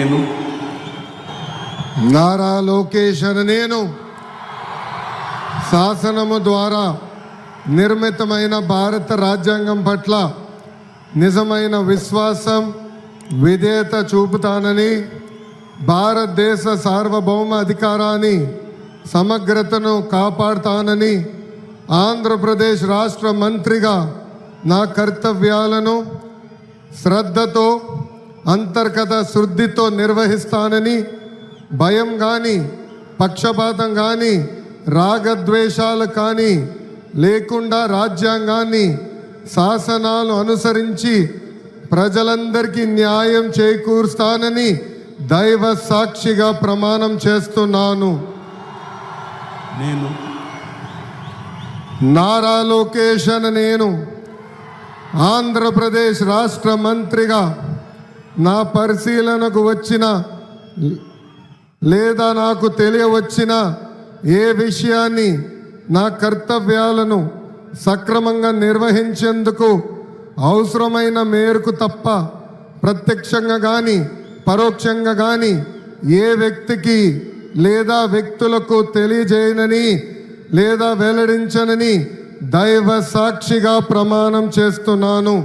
నేను నారా లోకేష్ అనే నేను శాసనము ద్వారా నిర్మితమైన భారత రాజ్యాంగం పట్ల నిజమైన విశ్వాసం విధేయత చూపుతానని, భారతదేశ సార్వభౌమ అధికారాన్ని సమగ్రతను కాపాడుతానని, ఆంధ్రప్రదేశ్ రాష్ట్ర మంత్రిగా నా కర్తవ్యాలను శ్రద్ధతో అంతర్గత శుద్ధితో నిర్వహిస్తానని, భయం కానీ పక్షపాతం కానీ రాగద్వేషాలు కానీ లేకుండా రాజ్యాంగాన్ని శాసనాలు అనుసరించి ప్రజలందరికీ న్యాయం చేకూరుస్తానని దైవ సాక్షిగా ప్రమాణం చేస్తున్నాను. నేను నారా లోకేష్ అనే నేను ఆంధ్రప్రదేశ్ రాష్ట్ర మంత్రిగా నా పరిశీలనకు వచ్చిన లేదా నాకు తెలియవచ్చిన ఏ విషయాన్ని నా కర్తవ్యాలను సక్రమంగా నిర్వహించేందుకు అవసరమైన మేరకు తప్ప ప్రత్యక్షంగా కానీ పరోక్షంగా కానీ ఏ వ్యక్తికి లేదా వ్యక్తులకు తెలియజేయనని లేదా వెల్లడించనని దైవ సాక్షిగా ప్రమాణం చేస్తున్నాను.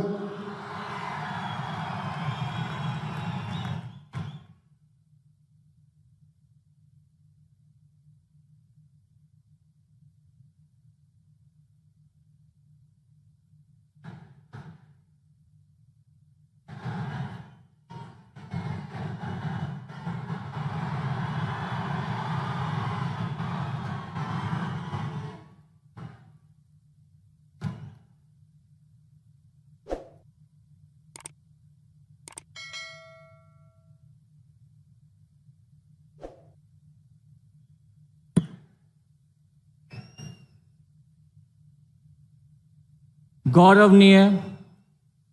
గౌరవనీయ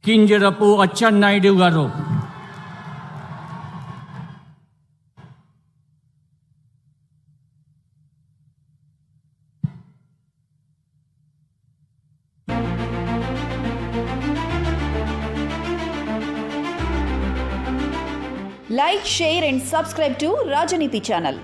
కింజరపు అచ్చెన్నాయుడు గారు, Like, share and subscribe to Rajaniti channel.